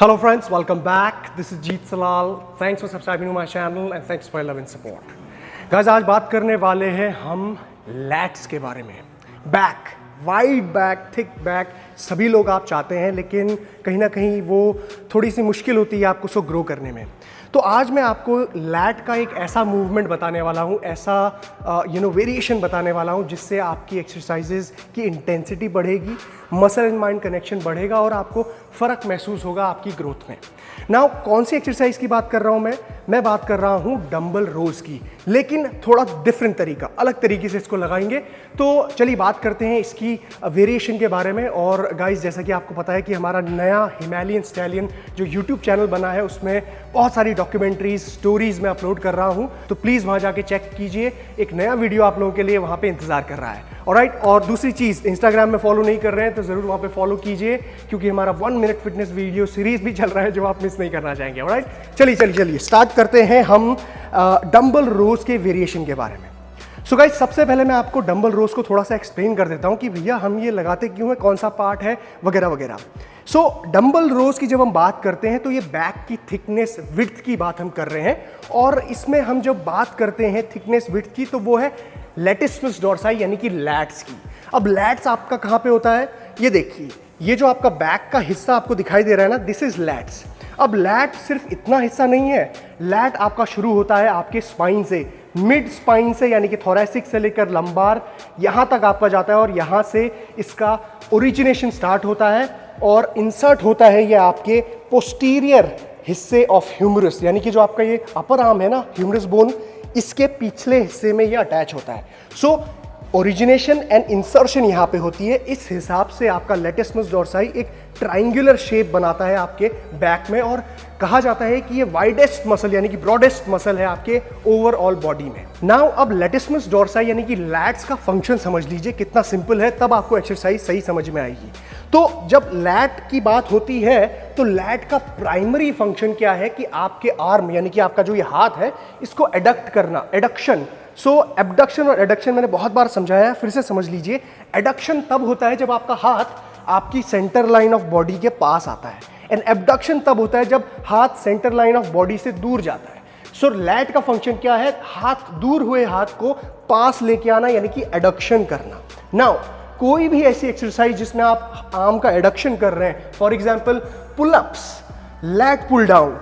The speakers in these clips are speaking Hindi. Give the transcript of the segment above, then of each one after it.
Hello friends, welcome back. This is Jeet Salal. Thanks for subscribing to my channel and thanks for your love and support. Guys, आज बात करने वाले हैं हम लैट्स के बारे में. Back, wide back, thick back, सभी लोग आप चाहते हैं, लेकिन कहीं ना कहीं वो थोड़ी सी मुश्किल होती है आपको उसको ग्रो करने में. तो आज मैं आपको लैट का एक ऐसा मूवमेंट बताने वाला हूँ, ऐसा वेरिएशन बताने वाला हूँ जिससे आपकी एक्सरसाइजेज की इंटेंसिटी बढ़ेगी, मसल एंड माइंड कनेक्शन बढ़ेगा और आपको फ़र्क महसूस होगा आपकी ग्रोथ में. नाउ कौन सी एक्सरसाइज की बात कर रहा हूँ मैं बात कर रहा हूँ डंबल रोज की, लेकिन थोड़ा डिफरेंट तरीका, अलग तरीके से इसको लगाएंगे. तो चलिए बात करते हैं इसकी वेरिएशन के बारे में. और गाइस, जैसा कि आपको पता है कि हमारा नया हिमालयन स्टैलियन जो यूट्यूब चैनल बना है उसमें बहुत सारी डॉक्यूमेंट्रीज, स्टोरीज मैं अपलोड कर रहा हूँ, तो प्लीज़ वहाँ जाके चेक कीजिए. एक नया वीडियो आप लोगों के लिए वहाँ पे इंतजार कर रहा है. ऑलराइट, और दूसरी चीज़, इंस्टाग्राम में फॉलो नहीं कर रहे हैं तो ज़रूर वहाँ पे फॉलो कीजिए, क्योंकि हमारा 1 मिनट फिटनेस वीडियो सीरीज भी चल रहा है जो आप मिस नहीं करना चाहेंगे. ऑलराइट, चलिए स्टार्ट करते हैं हम डंबल रोज के वेरिएशन के बारे में. सो गाइस, सबसे पहले मैं आपको डंबल रोज को थोड़ा सा एक्सप्लेन कर देता हूँ कि भैया हम ये लगाते क्यों हैं, कौन सा पार्ट है, वगैरह वगैरह. सो डंबल रोज की जब हम बात करते हैं तो ये बैक की थिकनेस विड्थ की बात हम कर रहे हैं. और इसमें हम जब बात करते हैं थिकनेस विड्थ की तो वो है लेटिसिमस डोर्साई यानी कि लैट्स की. अब लैट्स आपका कहाँ पे होता है, ये देखिए, ये जो आपका बैक का हिस्सा आपको दिखाई दे रहा है ना, दिस इज लैट्स. अब लैट सिर्फ इतना हिस्सा नहीं है, लैट आपका शुरू होता है आपके स्पाइन से, मिड स्पाइन से, यानी कि थोरैसिक से लेकर लंबार यहाँ तक आपका जाता है और यहाँ से इसका ओरिजिनेशन स्टार्ट होता है और इंसर्ट होता है ये आपके पोस्टीरियर हिस्से ऑफ ह्यूमरस, यानी कि जो आपका ये अपर आर्म है ना, ह्यूमरस बोन, इसके पिछले हिस्से में ये अटैच होता है. सो ओरिजिनेशन एंड इंसर्शन यहाँ पे होती है. इस हिसाब से आपका लेटिसिमस डोर्साई एक ट्राइंगुलर शेप बनाता है आपके बैक में और कहा जाता है कि ये वाइडेस्ट मसल यानी कि ब्रॉडेस्ट मसल है आपके ओवरऑल बॉडी में. नाउ अब लेटिसिमस डोर्साई यानी कि लैट्स का फंक्शन समझ लीजिए कितना सिंपल है, तब आपको एक्सरसाइज सही समझ में आएगी. तो जब लैट की बात होती है तो लैट का प्राइमरी फंक्शन क्या है कि आपके आर्म यानी कि आपका जो ये हाथ है इसको एडक्ट करना, एडक्शन. सो एबडक्शन और एडक्शन मैंने बहुत बार समझाया है, फिर से समझ लीजिए. एडक्शन तब होता है जब आपका हाथ आपकी सेंटर लाइन ऑफ बॉडी के पास आता है, एंड एबडक्शन तब होता है जब हाथ सेंटर लाइन ऑफ बॉडी से दूर जाता है. सो लैट का फंक्शन क्या है, हाथ, दूर हुए हाथ को पास लेके आना यानी कि एडक्शन करना. नाउ कोई भी ऐसी एक्सरसाइज जिसमें आप आर्म का एडक्शन कर रहे हैं, for example pull ups, lat pull down,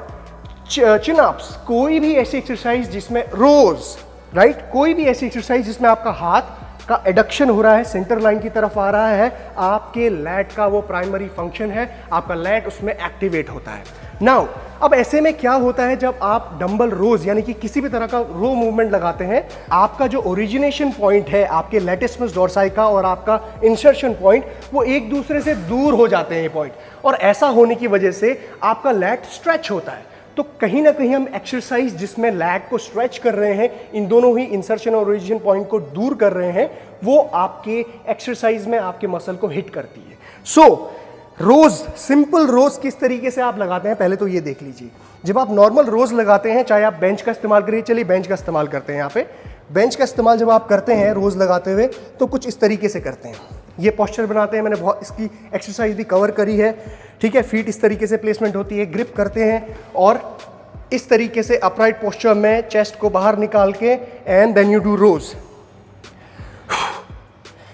chin ups, कोई भी ऐसी एक्सरसाइज जिसमें रोज, राइट, कोई भी ऐसी एक्सरसाइज जिसमें आपका हाथ का एडक्शन हो रहा है, सेंटर लाइन की तरफ आ रहा है, आपके लैट का वो प्राइमरी फंक्शन है, आपका लैट उसमें एक्टिवेट होता है. नाउ अब ऐसे में क्या होता है जब आप डंबल रोज यानी कि किसी भी तरह का रो मूवमेंट लगाते हैं, आपका जो ओरिजिनेशन पॉइंट है आपके लेटिसिमस डोर्साई का और आपका इंसर्शन पॉइंट, वो एक दूसरे से दूर हो जाते हैं ये पॉइंट, और ऐसा होने की वजह से आपका लैट स्ट्रेच होता है. तो कहीं ना कहीं हम एक्सरसाइज जिसमें लैट को स्ट्रेच कर रहे हैं, इन दोनों ही इंसर्शन और ओरिजिन पॉइंट को दूर कर रहे हैं, वो आपके एक्सरसाइज में आपके मसल को हिट करती है. सो रोज, सिंपल रोज किस तरीके से आप लगाते हैं पहले तो ये देख लीजिए. जब आप नॉर्मल रोज लगाते हैं, चाहे आप बेंच का इस्तेमाल करिए, चलिए बेंच का इस्तेमाल करते हैं. यहाँ पे बेंच का इस्तेमाल जब आप करते हैं रोज लगाते हुए तो कुछ इस तरीके से करते हैं. ये पोस्चर बनाते हैं, मैंने बहुत इसकी एक्सरसाइज भी कवर करी है, ठीक है. फीट इस तरीके से प्लेसमेंट होती है, ग्रिप करते हैं और इस तरीके से अपराइट पोस्चर में चेस्ट को बाहर निकाल के एंड देन यू डू रोज.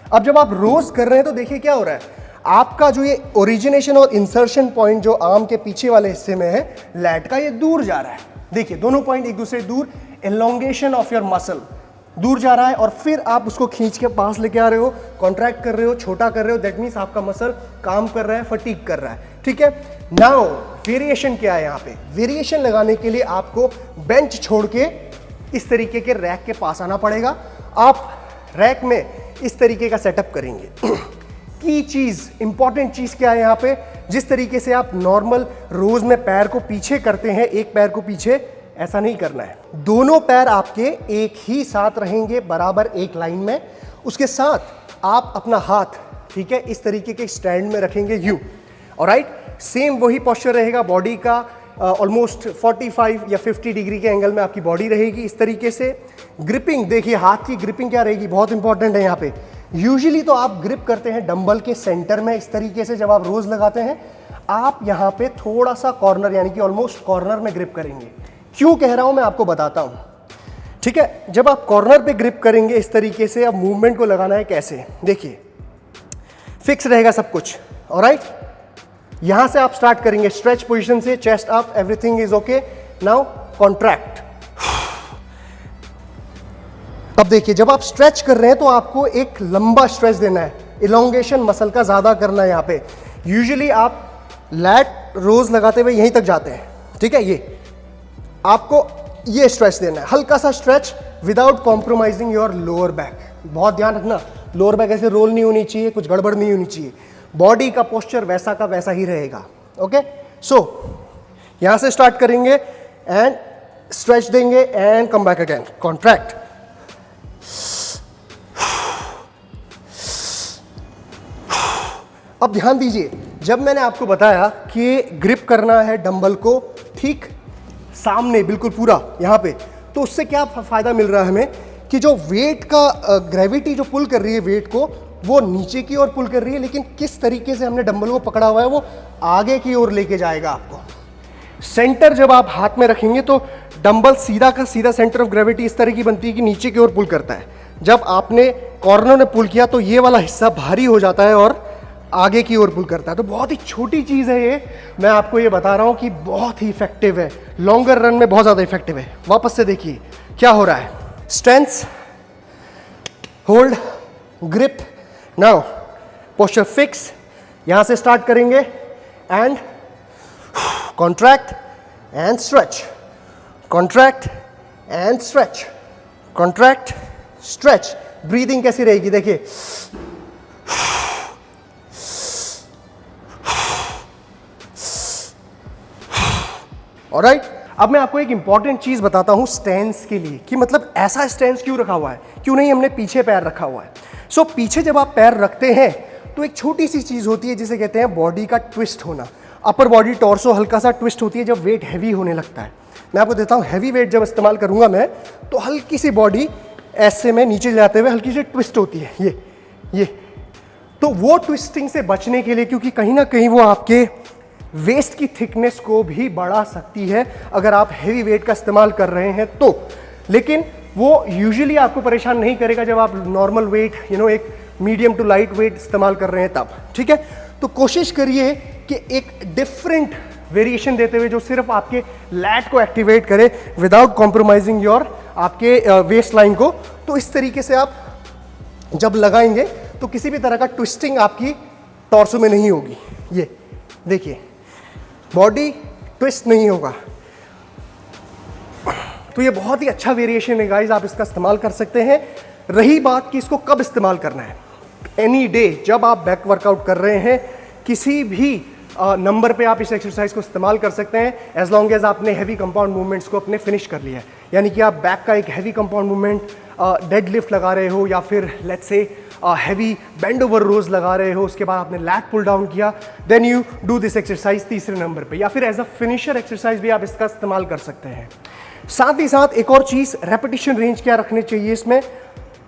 अब जब आप रोज कर रहे हैं तो देखिए क्या हो रहा है, आपका जो ये ओरिजिनेशन और इंसर्शन पॉइंट जो आर्म के पीछे वाले हिस्से में है लैट का, ये दूर जा रहा है. देखिए दोनों पॉइंट एक दूसरे दूर, एलोंगेशन ऑफ योर मसल दूर जा रहा है और फिर आप उसको खींच के पास लेके आ रहे हो, कॉन्ट्रैक्ट कर रहे हो, छोटा कर रहे हो. दैट मीन्स आपका मसल काम कर रहा है, फटीग कर रहा है, ठीक है. नाउ वेरिएशन क्या है यहाँ पे, वेरिएशन लगाने के लिए आपको बेंच छोड़ के इस तरीके के रैक के पास आना पड़ेगा. आप रैक में इस तरीके का सेटअप करेंगे. की चीज, इंपॉर्टेंट चीज क्या है यहाँ पे, जिस तरीके से आप नॉर्मल रोज में पैर को पीछे करते हैं, एक पैर को पीछे, ऐसा नहीं करना है. दोनों पैर आपके एक ही साथ रहेंगे, बराबर एक लाइन में. उसके साथ आप अपना हाथ, ठीक है, इस तरीके के स्टैंड में रखेंगे यूं. ऑलराइट, सेम वही पोस्चर रहेगा बॉडी का, ऑलमोस्ट 45 या 50 डिग्री के एंगल में आपकी बॉडी रहेगी इस तरीके से. ग्रिपिंग देखिए, हाथ की ग्रिपिंग क्या रहेगी, बहुत इंपॉर्टेंट है यहाँ पे. यूजुअली तो आप ग्रिप करते हैं डंबल के सेंटर में इस तरीके से जब आप रोज लगाते हैं. आप यहाँ पे थोड़ा सा कॉर्नर यानी कि ऑलमोस्ट कॉर्नर में ग्रिप करेंगे। क्यों कह रहा हूँ मैं आपको बताता हूँ, ठीक है। जब आप कॉर्नर पे ग्रिप करेंगे इस तरीके से, अब मूवमेंट को लगाना है कैसे, देखिए फिक्स रहेगा सब कुछ, ऑलराइट। यहां से आप स्टार्ट करेंगे स्ट्रेच पोजीशन से, chest up, everything is okay. Now contract. अब देखिए जब आप स्ट्रेच कर रहे हैं तो आपको एक लंबा स्ट्रेच देना है, इलोंगेशन मसल का ज्यादा करना है। यहां पे यूजुअली आप लैट रोज लगाते हुए यहीं तक जाते हैं, ठीक है। ये आपको ये स्ट्रेच देना है, हल्का सा stretch without compromising your lower back. बहुत ध्यान रखना, लोअर बैक ऐसे रोल नहीं होनी चाहिए, कुछ गड़बड़ नहीं होनी चाहिए, बॉडी का पोस्चर वैसा का वैसा ही रहेगा, ओके। सो यहां से स्टार्ट करेंगे एंड स्ट्रेच देंगे and come back again, contract. अब ध्यान दीजिए, जब मैंने आपको बताया कि ग्रिप करना है डंबल को ठीक सामने बिल्कुल पूरा यहां पे, तो उससे क्या फायदा मिल रहा है हमें कि जो वेट का ग्रेविटी जो पुल कर रही है वेट को, वो नीचे की ओर पुल कर रही है, लेकिन किस तरीके से हमने डंबल को पकड़ा हुआ है वो आगे की ओर लेके जाएगा आपको। सेंटर जब आप हाथ में रखेंगे तो डंबल सीधा का सीधा सेंटर ऑफ ग्रेविटी इस तरह की बनती है कि नीचे की ओर पुल करता है। जब आपने कॉर्नर में पुल किया तो ये वाला हिस्सा भारी हो जाता है और आगे की ओर पुल करता है। तो बहुत ही छोटी चीज़ है ये, मैं आपको ये बता रहा हूँ कि बहुत ही इफेक्टिव है, लॉन्गर रन में बहुत ज़्यादा इफेक्टिव है। वापस से देखिए क्या हो रहा है, strength, hold, grip, now posture fix. यहां से स्टार्ट करेंगे and contract and stretch, contract and stretch, contract stretch. Breathing कैसी रहेगी देखिए, ऑलराइट। अब मैं आपको एक इंपॉर्टेंट चीज बताता हूं स्टैंस के लिए, कि मतलब ऐसा स्टैंस क्यों रखा हुआ है, क्यों नहीं हमने पीछे पैर रखा हुआ है। सो पीछे जब आप पैर रखते हैं तो एक छोटी सी चीज होती है जिसे कहते हैं बॉडी का ट्विस्ट होना। अपर बॉडी टॉर्सो हल्का सा ट्विस्ट होती है जब वेट हैवी होने लगता है। मैं आपको देता हूं, हैवी वेट जब इस्तेमाल करूंगा मैं तो हल्की सी बॉडी ऐसे में नीचे जाते हुए हल्की सी ट्विस्ट होती है, ये। तो वो ट्विस्टिंग से बचने के लिए, क्योंकि कहीं ना कहीं वो आपके वेस्ट की थिकनेस को भी बढ़ा सकती है अगर आप हेवी वेट का इस्तेमाल कर रहे हैं तो, लेकिन वो यूजुअली आपको परेशान नहीं करेगा जब आप नॉर्मल वेट एक मीडियम टू लाइट वेट इस्तेमाल कर रहे हैं तब, ठीक है। तो कोशिश करिए कि एक डिफरेंट वेरिएशन देते हुए जो सिर्फ आपके लैट को एक्टिवेट करे विदाउट कॉम्प्रोमाइजिंग योर आपके वेस्ट लाइन को। तो इस तरीके से आप जब लगाएंगे तो किसी भी तरह का ट्विस्टिंग आपकी टॉर्सो में नहीं होगी। ये देखिए, बॉडी ट्विस्ट नहीं होगा। तो ये बहुत ही अच्छा वेरिएशन है गाइस, आप इसका इस्तेमाल कर सकते हैं। रही बात कि इसको कब इस्तेमाल करना है, एनी डे जब आप बैक वर्कआउट कर रहे हैं, किसी भी नंबर पे आप इस एक्सरसाइज को इस्तेमाल कर सकते हैं, एज लॉन्ग एज आपने हैवी कंपाउंड मूवमेंट्स को अपने फिनिश कर लिया है। यानी कि आप बैक का एक heavy compound movement dead lift लगा रहे हो, या फिर let's say heavy bend over रोज लगा रहे हो, उसके बाद आपने लैट पुल डाउन किया, then you do this exercise तीसरे नंबर पे, या फिर एज अ फिनिशर एक्सरसाइज भी आप इसका इस्तेमाल कर सकते हैं। साथ ही साथ एक और चीज़, रेपिटेशन रेंज क्या रखनी चाहिए इसमें,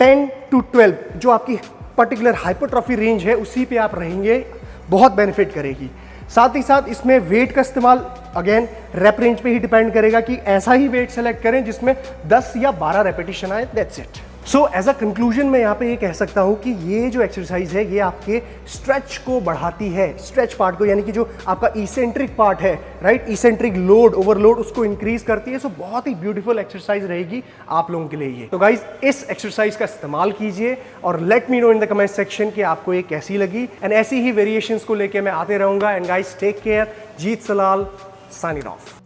10 to 12 जो आपकी पर्टिकुलर हाइपरट्रॉफी रेंज है उसी पे आप रहेंगे, बहुत बेनिफिट करेगी। साथ ही साथ इसमें वेट का इस्तेमाल अगेन रैप रेंज पे ही डिपेंड करेगा कि ऐसा ही वेट सेलेक्ट करें जिसमें 10 या 12 रेपिटेशन आए, that's it. So as a conclusion मैं यहाँ पे ये कह सकता हूँ कि ये जो एक्सरसाइज है ये आपके स्ट्रेच को बढ़ाती है, स्ट्रेच पार्ट को, यानी कि जो आपका इसेंट्रिक पार्ट है, राइट, इसेंट्रिक लोड ओवरलोड उसको इंक्रीज करती है। सो बहुत ही ब्यूटीफुल एक्सरसाइज रहेगी आप लोगों के लिए ये। तो गाइज इस एक्सरसाइज का इस्तेमाल कीजिए और let me know in the comment section कि आपको ये कैसी लगी, एंड ऐसी ही वेरिएशंस को लेके मैं आते रहूंगा। And guys take care, Jeet Selal, signing of.